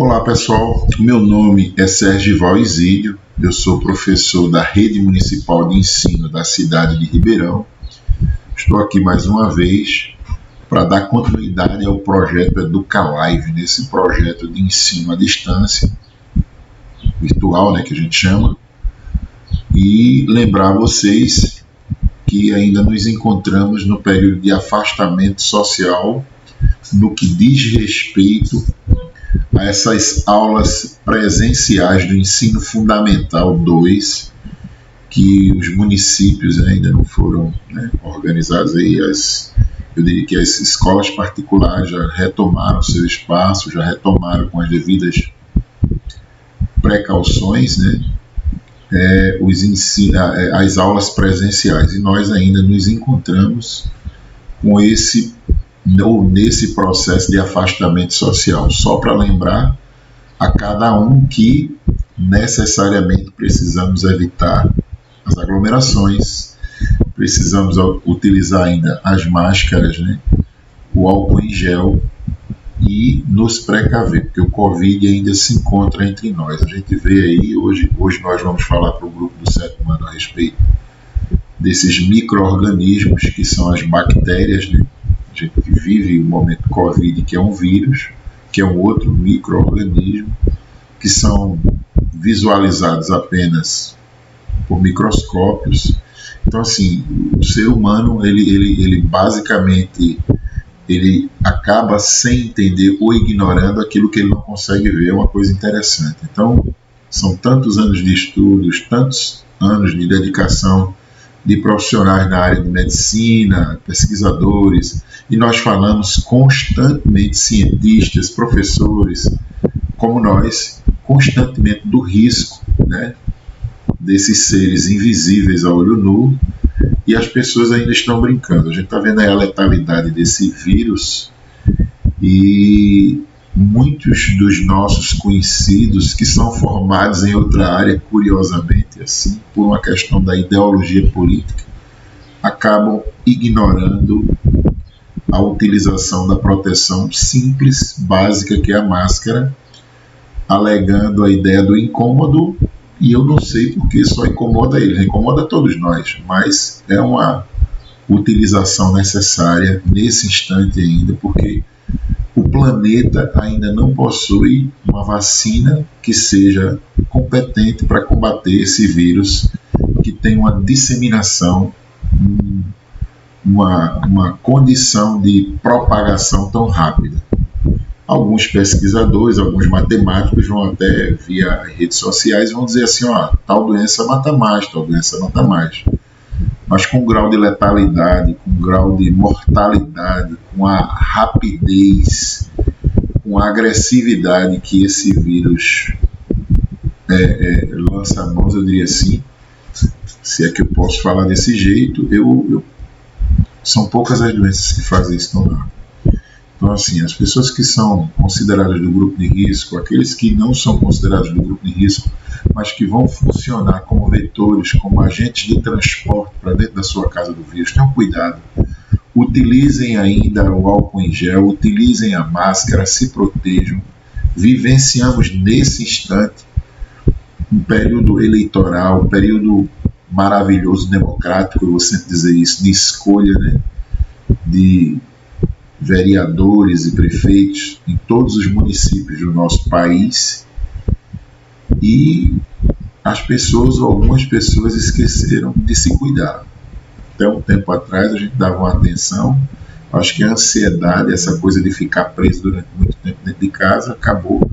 Olá pessoal, meu nome é Sergival Isídio, eu sou professor da Rede Municipal de Ensino da cidade de Ribeirão. Estou aqui mais uma vez para dar continuidade ao projeto EducaLive, nesse projeto de ensino à distância, virtual, que a gente chama, e lembrar vocês que ainda nos encontramos no período de afastamento social no que diz respeito a essas aulas presenciais do Ensino Fundamental 2, que os municípios ainda não foram organizados aí. Eu diria que as escolas particulares já retomaram seu espaço, já retomaram com as devidas precauções, as aulas presenciais, e nós ainda nos encontramos com nesse processo de afastamento social. Só para lembrar a cada um que necessariamente precisamos evitar as aglomerações, precisamos utilizar ainda as máscaras, o álcool em gel e nos precaver, porque o Covid ainda se encontra entre nós. A gente vê aí, hoje nós vamos falar para o grupo do sétimo ano a respeito desses micro-organismos que são as bactérias, A gente vive o momento Covid, que é um vírus, que é um outro micro-organismo, que são visualizados apenas por microscópios. Então, assim, o ser humano, ele basicamente, ele acaba sem entender ou ignorando aquilo que ele não consegue ver. É uma coisa interessante. Então, são tantos anos de estudos, tantos anos de dedicação de profissionais na área de medicina, pesquisadores, e nós falamos constantemente, cientistas, professores, como nós, constantemente do risco, desses seres invisíveis a olho nu, e as pessoas ainda estão brincando. A gente está vendo aí a letalidade desse vírus, e muitos dos nossos conhecidos que são formados em outra área, curiosamente, assim, por uma questão da ideologia política, acabam ignorando a utilização da proteção simples, básica, que é a máscara, alegando a ideia do incômodo, e eu não sei porque só incomoda eles, incomoda todos nós, mas é uma utilização necessária nesse instante ainda, porque o planeta ainda não possui uma vacina que seja competente para combater esse vírus, que tem uma disseminação, uma condição de propagação tão rápida. Alguns pesquisadores, alguns matemáticos vão até via redes sociais vão dizer assim, tal doença mata mais, tal doença mata mais. Mas com um grau de letalidade, com um grau de mortalidade, com a rapidez, com a agressividade que esse vírus lança a mãos, eu diria assim, se é que eu posso falar desse jeito, são poucas as doenças que fazem isso tão rápido. Então, assim, as pessoas que são consideradas do grupo de risco, aqueles que não são considerados do grupo de risco, mas que vão funcionar como vetores, como agentes de transporte para dentro da sua casa do vírus, tenham cuidado. Utilizem ainda o álcool em gel, utilizem a máscara, se protejam. Vivenciamos nesse instante um período eleitoral, um período maravilhoso, democrático, eu vou sempre dizer isso, de escolha, de vereadores e prefeitos em todos os municípios do nosso país, e as pessoas, ou algumas pessoas, esqueceram de se cuidar. Até um tempo atrás a gente dava uma atenção, acho que a ansiedade, essa coisa de ficar preso durante muito tempo dentro de casa, acabou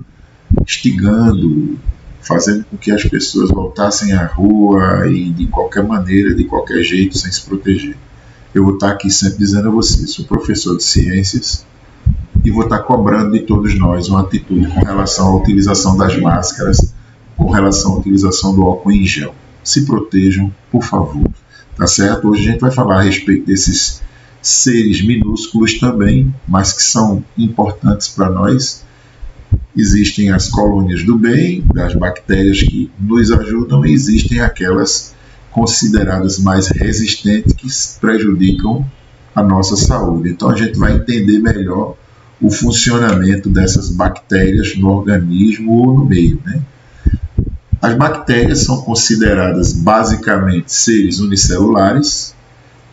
instigando, fazendo com que as pessoas voltassem à rua e de qualquer maneira, de qualquer jeito, sem se proteger. Eu vou estar aqui sempre dizendo a vocês, sou professor de ciências e vou estar cobrando de todos nós uma atitude com relação à utilização das máscaras, com relação à utilização do álcool em gel. Se protejam, por favor. Tá certo? Hoje a gente vai falar a respeito desses seres minúsculos também, mas que são importantes para nós. Existem as colônias do bem, das bactérias que nos ajudam, e existem aquelas consideradas mais resistentes que prejudicam a nossa saúde. Então a gente vai entender melhor o funcionamento dessas bactérias no organismo ou no meio, né? As bactérias são consideradas basicamente seres unicelulares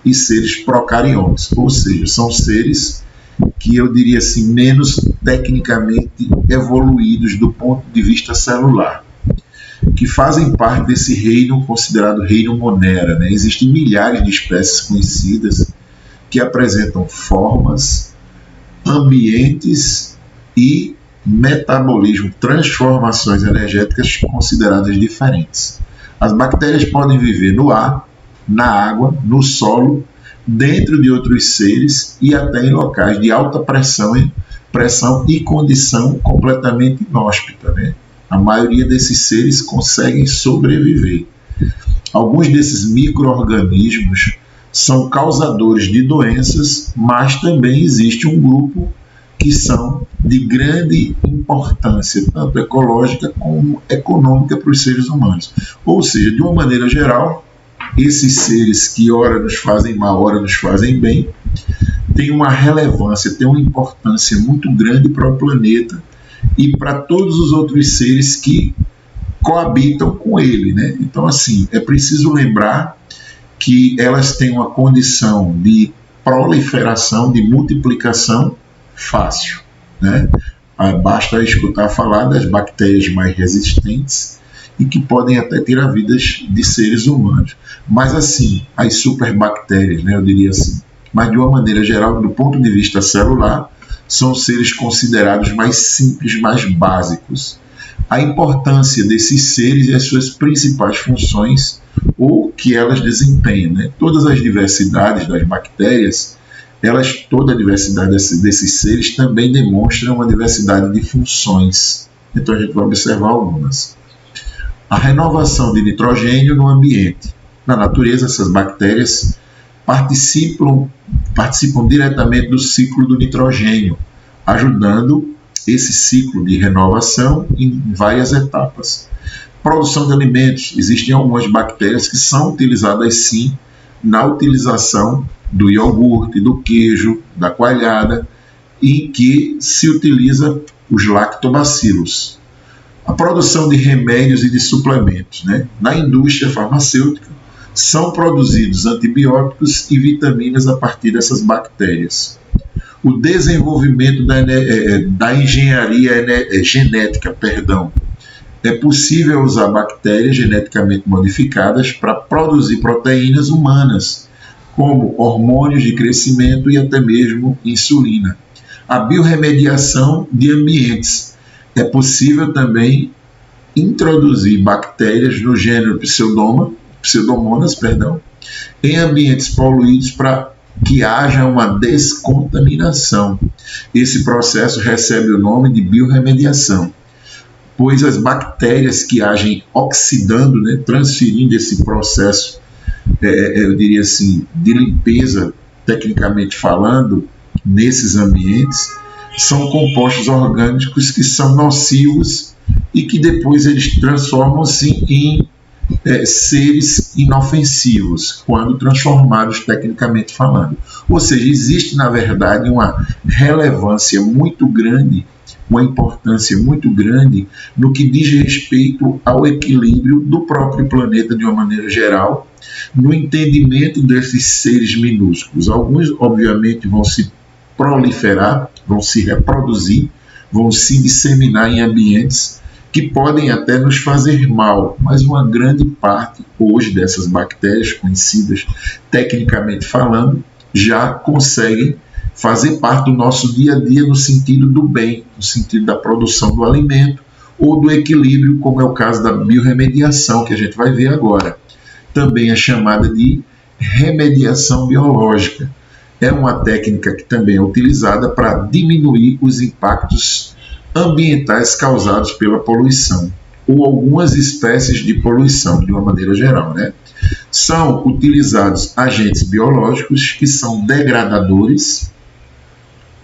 e seres procariontes, ou seja, são seres que eu diria assim, menos tecnicamente evoluídos do ponto de vista celular, que fazem parte desse reino considerado reino Monera, né? Existem milhares de espécies conhecidas que apresentam formas, ambientes e metabolismo, transformações energéticas consideradas diferentes. As bactérias podem viver no ar, na água, no solo, dentro de outros seres e até em locais de alta pressão e condição completamente inóspita, né? A maioria desses seres conseguem sobreviver. Alguns desses micro-organismos são causadores de doenças, mas também existe um grupo que são de grande importância, tanto ecológica como econômica para os seres humanos. Ou seja, de uma maneira geral, esses seres que ora nos fazem mal, ora nos fazem bem, têm uma relevância, têm uma importância muito grande para o planeta e para todos os outros seres que coabitam com ele, né? Então, assim, é preciso lembrar que elas têm uma condição de proliferação, de multiplicação fácil, né? Basta escutar falar das bactérias mais resistentes e que podem até tirar vidas de seres humanos. Mas assim, as superbactérias, né, eu diria assim, mas de uma maneira geral, do ponto de vista celular, são seres considerados mais simples, mais básicos. A importância desses seres e as suas principais funções, ou que elas desempenham, né? Todas as diversidades das bactérias, toda a diversidade desses seres também demonstra uma diversidade de funções. Então a gente vai observar algumas. A renovação de nitrogênio no ambiente. Na natureza, essas bactérias participam diretamente do ciclo do nitrogênio, ajudando esse ciclo de renovação em várias etapas. Produção de alimentos. Existem algumas bactérias que são utilizadas sim na utilização do iogurte, do queijo, da coalhada, em que se utiliza os lactobacilos. A produção de remédios e de suplementos, né? Na indústria farmacêutica, são produzidos antibióticos e vitaminas a partir dessas bactérias. O desenvolvimento da engenharia genética, é possível usar bactérias geneticamente modificadas para produzir proteínas humanas, como hormônios de crescimento e até mesmo insulina. A biorremediação de ambientes. É possível também introduzir bactérias no gênero Pseudomonas, em ambientes poluídos para que haja uma descontaminação. Esse processo recebe o nome de biorremediação, pois as bactérias que agem oxidando, né, transferindo esse processo, eu diria assim, de limpeza, tecnicamente falando, nesses ambientes, são compostos orgânicos que são nocivos e que depois eles transformam-se em seres inofensivos, quando transformados tecnicamente falando. Ou seja, existe, na verdade, uma relevância muito grande, uma importância muito grande no que diz respeito ao equilíbrio do próprio planeta de uma maneira geral, no entendimento desses seres minúsculos. Alguns, obviamente, vão se proliferar, vão se reproduzir, vão se disseminar em ambientes que podem até nos fazer mal, mas uma grande parte hoje dessas bactérias conhecidas tecnicamente falando já conseguem fazer parte do nosso dia a dia no sentido do bem, no sentido da produção do alimento ou do equilíbrio, como é o caso da biorremediação, que a gente vai ver agora. Também é chamada de remediação biológica. É uma técnica que também é utilizada para diminuir os impactos ambientais causados pela poluição, ou algumas espécies de poluição, de uma maneira geral, né? São utilizados agentes biológicos que são degradadores,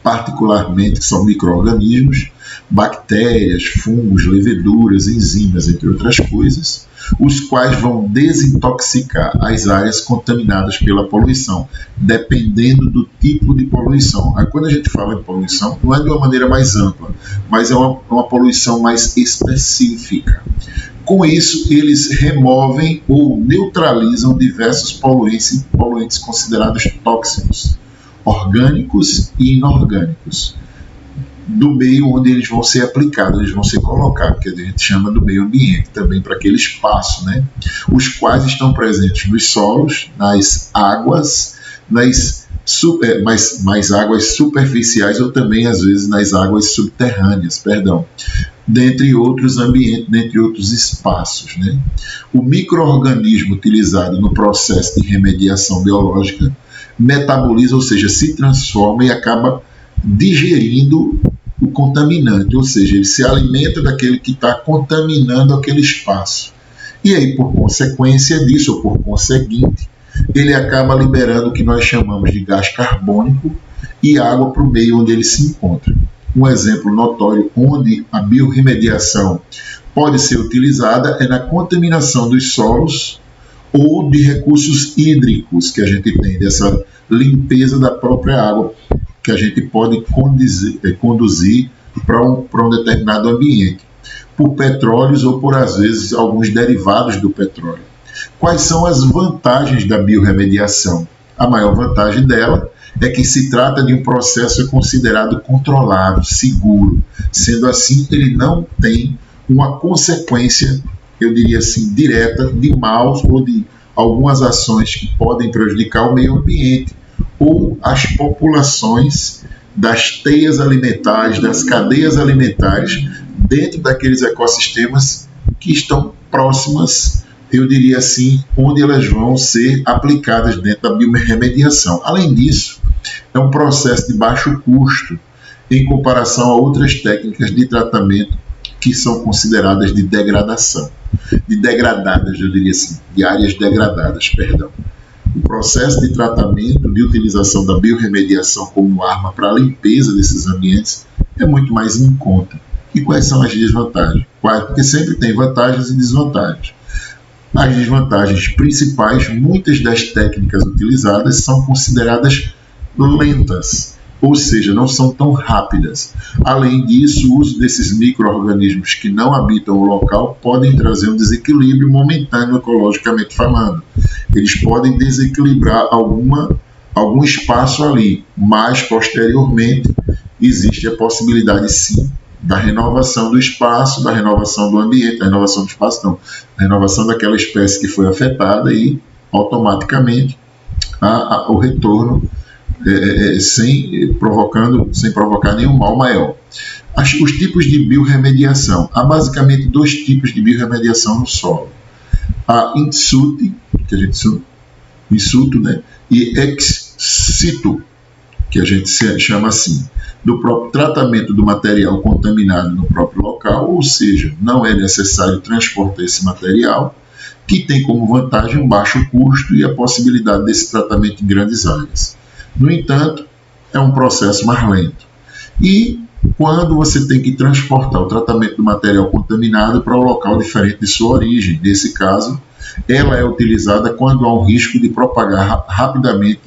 particularmente que são micro-organismos, bactérias, fungos, leveduras, enzimas, entre outras coisas, os quais vão desintoxicar as áreas contaminadas pela poluição, dependendo do tipo de poluição. Aí, quando a gente fala de poluição, não é de uma maneira mais ampla, mas é uma poluição mais específica. Com isso, eles removem ou neutralizam diversos poluentes considerados tóxicos, orgânicos e inorgânicos, do meio onde eles vão ser aplicados, eles vão ser colocados, que a gente chama do meio ambiente, também para aquele espaço, né? Os quais estão presentes nos solos, nas águas, mais águas superficiais ou também, às vezes, nas águas subterrâneas, dentre outros ambientes, dentre outros espaços, né? O micro-organismo utilizado no processo de remediação biológica metaboliza, ou seja, se transforma e acaba digerindo o contaminante, ou seja, ele se alimenta daquele que está contaminando aquele espaço. E aí, por consequência disso, ou por conseguinte, ele acaba liberando o que nós chamamos de gás carbônico e água para o meio onde ele se encontra. Um exemplo notório onde a biorremediação pode ser utilizada é na contaminação dos solos ou de recursos hídricos que a gente tem, dessa limpeza da própria água que a gente pode conduzir para um determinado ambiente, por petróleos ou por, às vezes, alguns derivados do petróleo. Quais são as vantagens da biorremediação? A maior vantagem dela é que se trata de um processo considerado controlado, seguro. Sendo assim, ele não tem uma consequência, eu diria assim, direta de maus ou de algumas ações que podem prejudicar o meio ambiente ou as populações das teias alimentares, das cadeias alimentares, dentro daqueles ecossistemas que estão próximas, eu diria assim, onde elas vão ser aplicadas dentro da biorremediação. Além disso, é um processo de baixo custo em comparação a outras técnicas de tratamento que são consideradas de degradação, eu diria assim, de áreas degradadas, O processo de tratamento, de utilização da biorremediação como arma para a limpeza desses ambientes é muito mais em conta. E quais são as desvantagens? Porque sempre tem vantagens e desvantagens. As desvantagens principais, muitas das técnicas utilizadas são consideradas lentas, ou seja, não são tão rápidas. Além disso, o uso desses micro-organismos que não habitam o local podem trazer um desequilíbrio momentâneo ecologicamente falando. Eles podem desequilibrar algum espaço ali, mas posteriormente existe a possibilidade sim da renovação do espaço, da renovação do ambiente, da renovação do espaço não, da renovação daquela espécie que foi afetada e automaticamente o retorno sem provocar nenhum mal maior. Os tipos de biorremediação. Há basicamente dois tipos de biorremediação no solo. A in situ, que a gente in situ, né? E ex situ, que a gente chama assim, do próprio tratamento do material contaminado no próprio local, ou seja, não é necessário transportar esse material, que tem como vantagem um baixo custo e a possibilidade desse tratamento em grandes áreas. No entanto, é um processo mais lento. E quando você tem que transportar o tratamento do material contaminado para um local diferente de sua origem, nesse caso, ela é utilizada quando há um risco de propagar rapidamente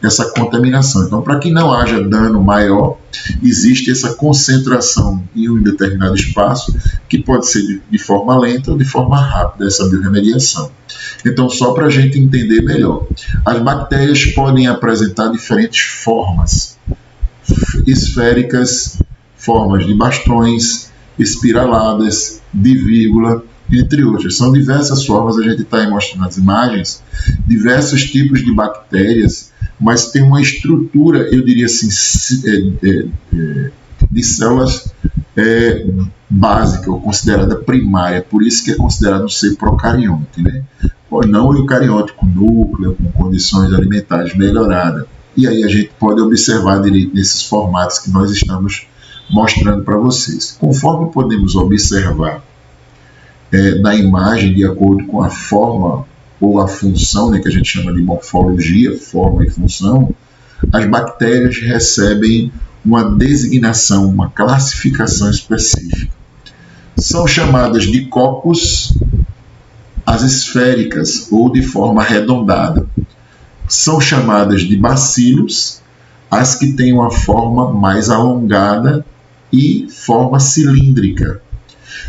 essa contaminação. Então, para que não haja dano maior, existe essa concentração em um determinado espaço, que pode ser de forma lenta ou de forma rápida, essa biorremediação. Então, só para a gente entender melhor, as bactérias podem apresentar diferentes formas, esféricas, formas de bastões, espiraladas, de vírgula, entre outras. São diversas formas, a gente está aí mostrando nas imagens, diversos tipos de bactérias, mas tem uma estrutura, eu diria assim, de células básica ou considerada primária, por isso que é considerado um ser procarionte, né? Ou não eucarionte, com núcleo, com condições alimentares melhoradas. E aí a gente pode observar direito nesses formatos que nós estamos mostrando para vocês. Conforme podemos observar na imagem, de acordo com a forma ou a função, né, que a gente chama de morfologia, forma e função, as bactérias recebem uma designação, uma classificação específica. São chamadas de cocos as esféricas ou de forma arredondada. São chamadas de bacilos as que têm uma forma mais alongada e forma cilíndrica.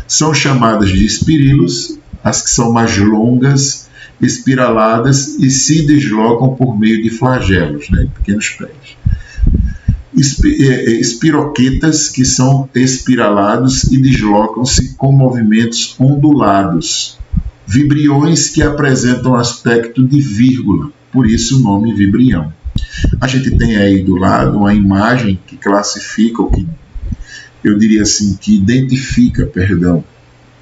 São chamadas de espirilos as que são mais longas, espiraladas e se deslocam por meio de flagelos, né, pequenos pés. Espiroquetas, que são espiralados e deslocam-se com movimentos ondulados. Vibriões, que apresentam aspecto de vírgula, por isso o nome vibrião. A gente tem aí do lado uma imagem que classifica, ou que eu diria assim, que identifica,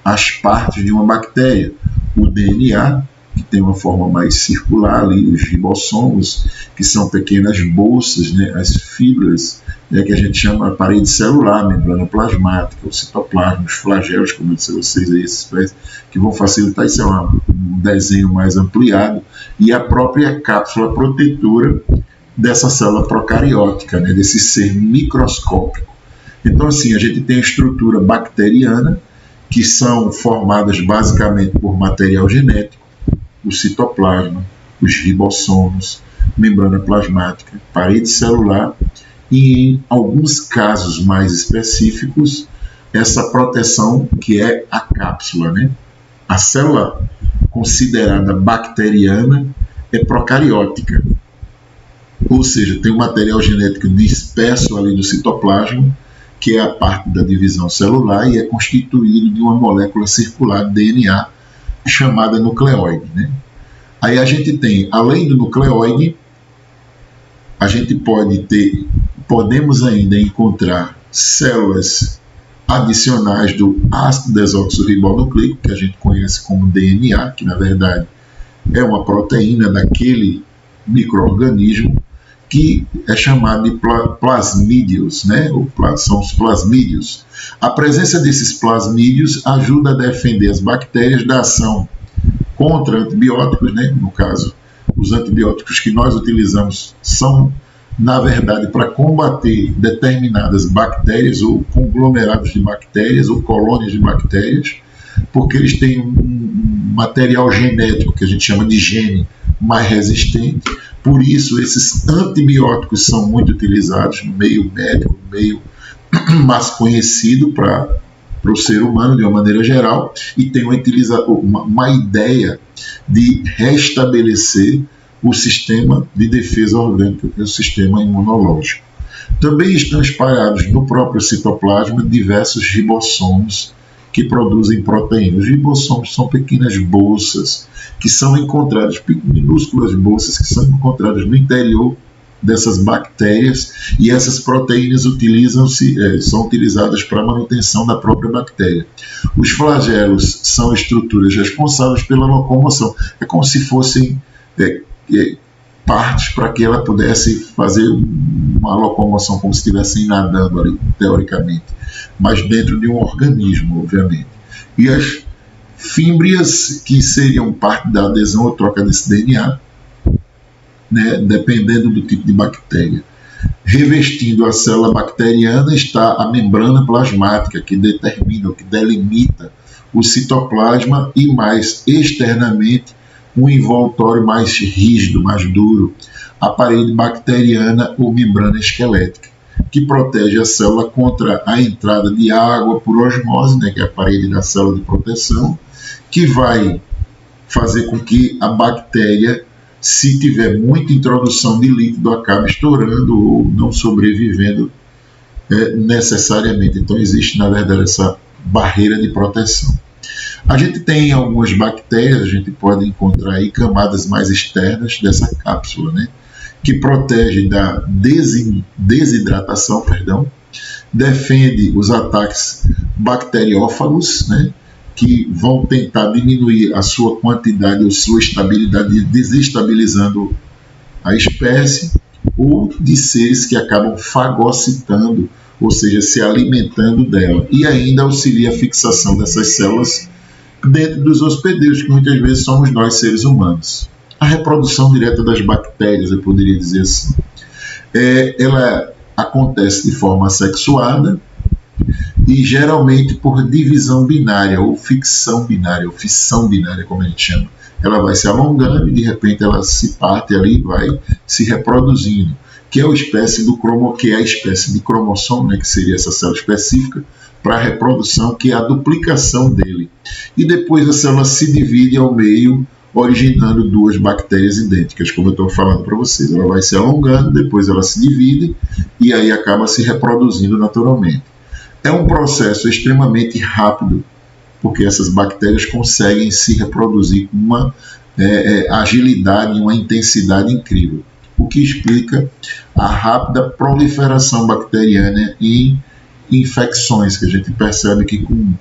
as partes de uma bactéria. O DNA, que tem uma forma mais circular ali, os ribossomos, que são pequenas bolsas, né, as fibras, né, que a gente chama de parede celular, membrana plasmática, o citoplasma, os flagelos, como eu disse a vocês, aí, esses pés, que vão facilitar, isso é um desenho mais ampliado, e a própria cápsula protetora dessa célula procariótica, né, desse ser microscópico. Então, assim, a gente tem a estrutura bacteriana, que são formadas basicamente por material genético, o citoplasma, os ribossomos, membrana plasmática, parede celular e, em alguns casos mais específicos, essa proteção que é a cápsula, né? A célula considerada bacteriana é procariótica, ou seja, tem um material genético disperso ali no citoplasma, que é a parte da divisão celular e é constituído de uma molécula circular, DNA, chamada nucleóide, né? Aí a gente tem, além do nucleóide, a gente podemos ainda encontrar células adicionais do ácido desoxirribonucleico, que a gente conhece como DNA, que na verdade é uma proteína daquele micro-organismo, que é chamado de plasmídios, né? São os plasmídios. A presença desses plasmídios ajuda a defender as bactérias da ação contra antibióticos, né? No caso, os antibióticos que nós utilizamos são, na verdade, para combater determinadas bactérias ou conglomerados de bactérias ou colônias de bactérias, porque eles têm um material genético que a gente chama de gene mais resistente. Por isso, esses antibióticos são muito utilizados no meio médico, no meio mais conhecido para o ser humano de uma maneira geral, e tem uma ideia de restabelecer o sistema de defesa orgânica, que é o sistema imunológico. Também estão espalhados no próprio citoplasma diversos ribossomos que produzem proteínas. Os ribossomos são pequenas bolsas que são encontradas, minúsculas bolsas que são encontradas no interior dessas bactérias, e essas proteínas são utilizadas para a manutenção da própria bactéria. Os flagelos são estruturas responsáveis pela locomoção. É como se fossem partes para que ela pudesse fazer uma locomoção, como se estivessem nadando ali, teoricamente, mas dentro de um organismo, obviamente. E as fímbrias, que seriam parte da adesão ou troca desse DNA, né, dependendo do tipo de bactéria. Revestindo a célula bacteriana está a membrana plasmática, que determina, que delimita o citoplasma, e mais externamente um envoltório mais rígido, mais duro, a parede bacteriana ou membrana esquelética, que protege a célula contra a entrada de água por osmose, né, que é a parede da célula de proteção, que vai fazer com que a bactéria, se tiver muita introdução de líquido, acabe estourando ou não sobrevivendo necessariamente. Então existe, na verdade, essa barreira de proteção. A gente tem algumas bactérias, a gente pode encontrar aí camadas mais externas dessa cápsula, né, que protege da desidratação, defende os ataques bacteriófagos, né, que vão tentar diminuir a sua quantidade ou sua estabilidade, desestabilizando a espécie, ou de seres que acabam fagocitando, ou seja, se alimentando dela, e ainda auxilia a fixação dessas células dentro dos hospedeiros, que muitas vezes somos nós, seres humanos. A reprodução direta das bactérias, eu poderia dizer assim, ela acontece de forma assexuada e geralmente por divisão binária ou fissão binária, como a gente chama. Ela vai se alongando e de repente ela se parte ali e vai se reproduzindo, que é a espécie de cromossomo, né, que seria essa célula específica para a reprodução, que é a duplicação dele. E depois a célula se divide ao meio, originando duas bactérias idênticas, como eu estou falando para vocês. Ela vai se alongando, depois ela se divide e aí acaba se reproduzindo naturalmente. É um processo extremamente rápido, porque essas bactérias conseguem se reproduzir com uma agilidade e uma intensidade incrível, o que explica a rápida proliferação bacteriana em infecções, que a gente percebe que com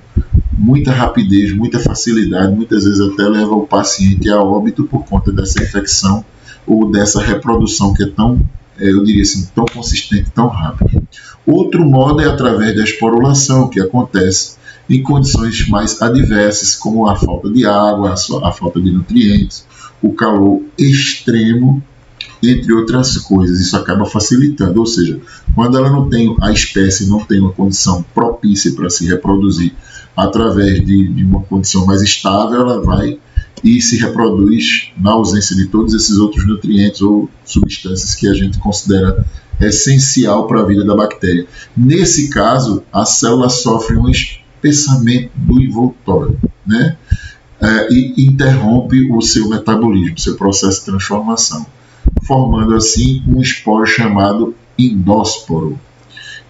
muita rapidez, muita facilidade, muitas vezes até leva o paciente a óbito por conta dessa infecção ou dessa reprodução que é tão, eu diria assim, tão consistente, tão rápida. Outro modo é através da esporulação, que acontece em condições mais adversas, como a falta de água, a falta de nutrientes, o calor extremo, entre outras coisas. Isso acaba facilitando, ou seja, quando a espécie não tem uma condição propícia para se reproduzir através de uma condição mais estável, ela vai e se reproduz na ausência de todos esses outros nutrientes ou substâncias que a gente considera essencial para a vida da bactéria. Nesse caso, a célula sofre um espessamento do envoltório, né? E interrompe o seu metabolismo, o seu processo de transformação, formando assim um esporo chamado endósporo.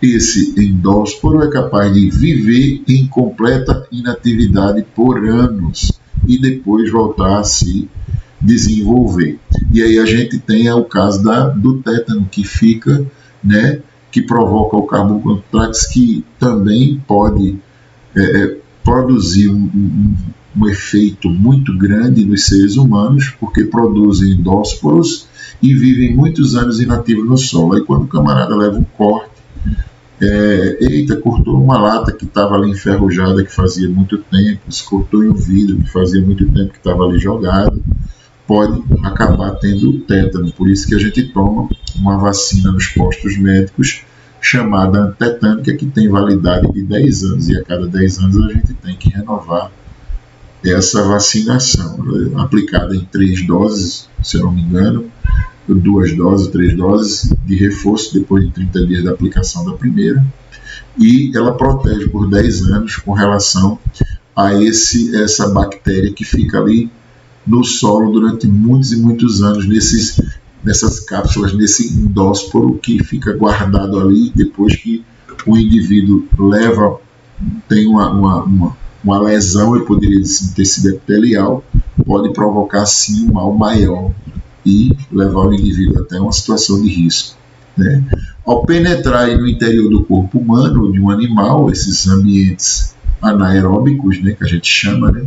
Esse endósporo é capaz de viver em completa inatividade por anos e depois voltar a se desenvolver. E aí a gente tem o caso do tétano, que fica, né, que provoca o carbúnculo antrax, que também pode produzir um efeito muito grande nos seres humanos, porque produzem endósporos e vivem muitos anos inativos no solo. Aí quando o camarada leva um corte, cortou uma lata que estava ali enferrujada, que fazia muito tempo, se cortou em um vidro que fazia muito tempo que estava ali jogado, pode acabar tendo tétano. Por isso que a gente toma uma vacina nos postos médicos chamada antetânica, que tem validade de 10 anos, e a cada 10 anos a gente tem que renovar essa vacinação, aplicada em 3 doses, se eu não me engano, 2 doses, 3 doses de reforço depois de 30 dias da aplicação da primeira, e ela protege por 10 anos com relação a essa bactéria que fica ali no solo durante muitos e muitos anos, nessas cápsulas, nesse endósporo que fica guardado ali. Depois que o indivíduo tem uma lesão, eu poderia dizer, tecido epitelial, pode provocar sim um mal maior e levar o indivíduo até uma situação de risco, né? Ao penetrar no interior do corpo humano ou de um animal, esses ambientes anaeróbicos, né, que a gente chama, né,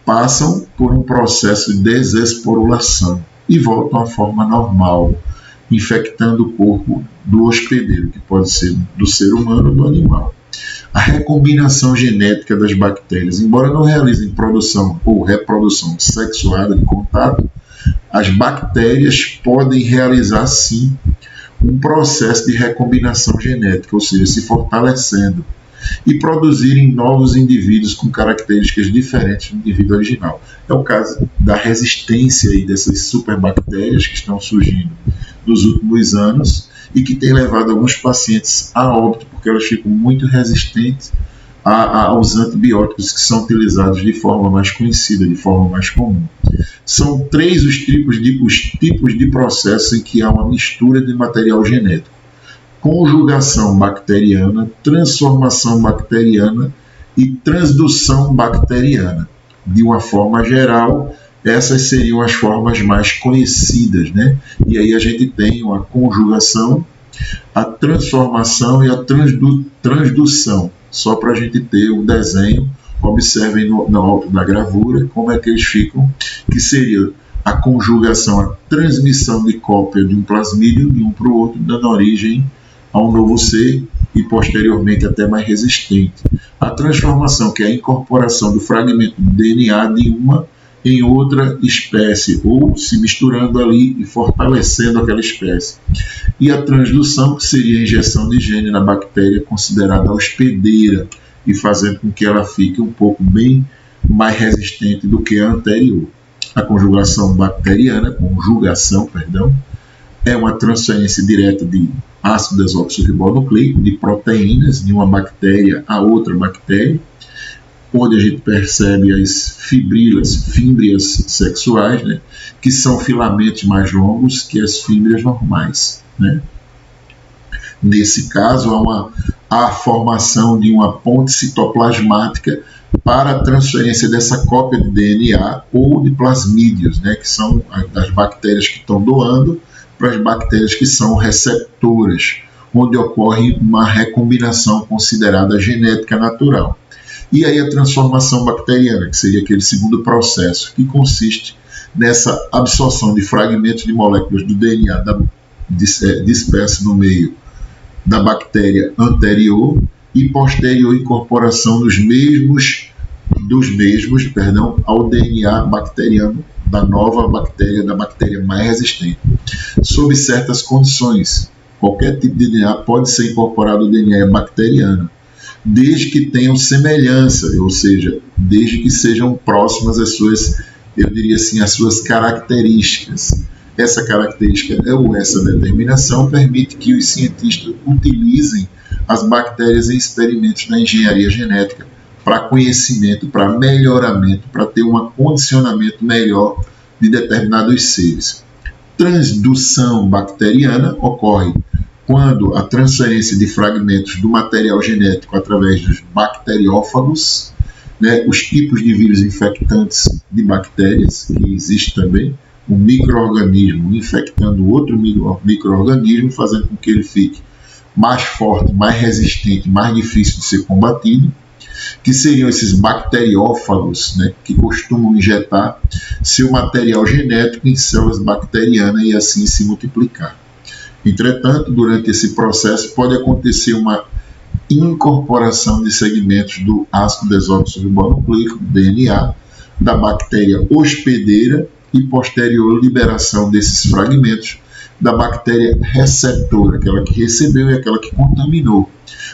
passam por um processo de desesporulação e voltam à forma normal, infectando o corpo do hospedeiro, que pode ser do ser humano ou do animal. A recombinação genética das bactérias, embora não realizem produção ou reprodução sexuada de contato, as bactérias podem realizar sim um processo de recombinação genética, ou seja, se fortalecendo e produzirem novos indivíduos com características diferentes do indivíduo original. É o caso da resistência aí dessas superbactérias que estão surgindo nos últimos anos e que tem levado alguns pacientes a óbito, porque elas ficam muito resistentes aos antibióticos que são utilizados de forma mais conhecida, de forma mais comum. São 3 os tipos de processos em que há uma mistura de material genético: conjugação bacteriana, transformação bacteriana e transdução bacteriana. De uma forma geral, essas seriam as formas mais conhecidas, né? E aí a gente tem uma conjugação, a transformação e a transdução. Só para a gente ter um desenho, observem na gravura como é que eles ficam, que seria a conjugação, a transmissão de cópia de um plasmídio de um para o outro, dando origem a um novo ser e posteriormente até mais resistente. A transformação, que é a incorporação do fragmento de DNA de uma em outra espécie, ou se misturando ali e fortalecendo aquela espécie. E a transdução, que seria a injeção de gene na bactéria considerada hospedeira e fazendo com que ela fique um pouco bem mais resistente do que a anterior. A conjugação bacteriana, é uma transferência direta de ácido desoxirribonucleico, de proteínas de uma bactéria a outra bactéria, onde a gente percebe as fímbrias sexuais, né, que são filamentos mais longos que as fímbrias normais, né. Nesse caso, há a formação de uma ponte citoplasmática para a transferência dessa cópia de DNA ou de plasmídios, né, que são as bactérias que estão doando para as bactérias que são receptoras, onde ocorre uma recombinação considerada genética natural. E aí a transformação bacteriana, que seria aquele segundo processo, que consiste nessa absorção de fragmentos de moléculas do DNA disperso no meio da bactéria anterior e posterior incorporação dos mesmos ao DNA bacteriano da nova bactéria, da bactéria mais resistente. Sob certas condições, qualquer tipo de DNA pode ser incorporado ao DNA bacteriano, desde que tenham semelhança, ou seja, desde que sejam próximas às suas, eu diria assim, às suas características. Essa característica ou essa determinação permite que os cientistas utilizem as bactérias em experimentos na engenharia genética para conhecimento, para melhoramento, para ter um condicionamento melhor de determinados seres. Transdução bacteriana ocorre quando a transferência de fragmentos do material genético através dos bacteriófagos, né, os tipos de vírus infectantes de bactérias, que existe também, um micro-organismo infectando outro micro-organismo, fazendo com que ele fique mais forte, mais resistente, mais difícil de ser combatido, que seriam esses bacteriófagos, né, que costumam injetar seu material genético em células bacterianas e assim se multiplicar. Entretanto, durante esse processo pode acontecer uma incorporação de segmentos do ácido desoxirribonucleico, DNA, da bactéria hospedeira e posterior liberação desses fragmentos da bactéria receptora, aquela que recebeu e aquela que contaminou.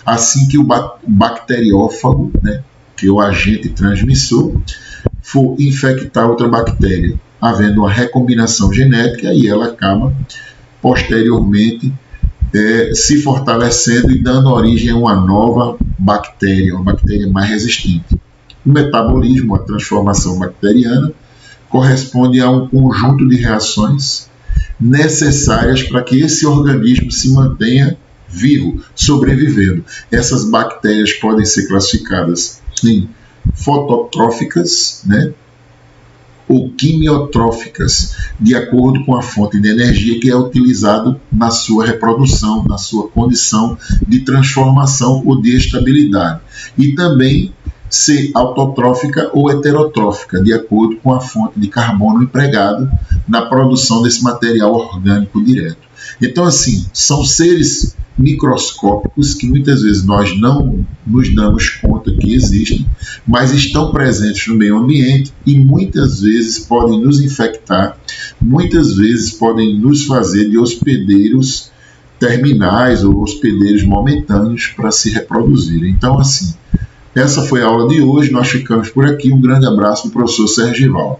Assim que o bacteriófago, né, que é o agente transmissor, for infectar outra bactéria, havendo uma recombinação genética, e ela acaba posteriormente se fortalecendo e dando origem a uma nova bactéria, uma bactéria mais resistente. O metabolismo, a transformação bacteriana, corresponde a um conjunto de reações necessárias para que esse organismo se mantenha vivo, sobrevivendo. Essas bactérias podem ser classificadas em fototróficas, né, ou quimiotróficas, de acordo com a fonte de energia que é utilizado na sua reprodução, na sua condição de transformação ou de estabilidade. E também ser autotrófica ou heterotrófica, de acordo com a fonte de carbono empregado na produção desse material orgânico direto. Então, assim, são seres microscópicos que muitas vezes nós não nos damos conta que existem, mas estão presentes no meio ambiente e muitas vezes podem nos infectar, muitas vezes podem nos fazer de hospedeiros terminais ou hospedeiros momentâneos para se reproduzir. Então, assim, essa foi a aula de hoje, nós ficamos por aqui. Um grande abraço do professor Sérgio Gival.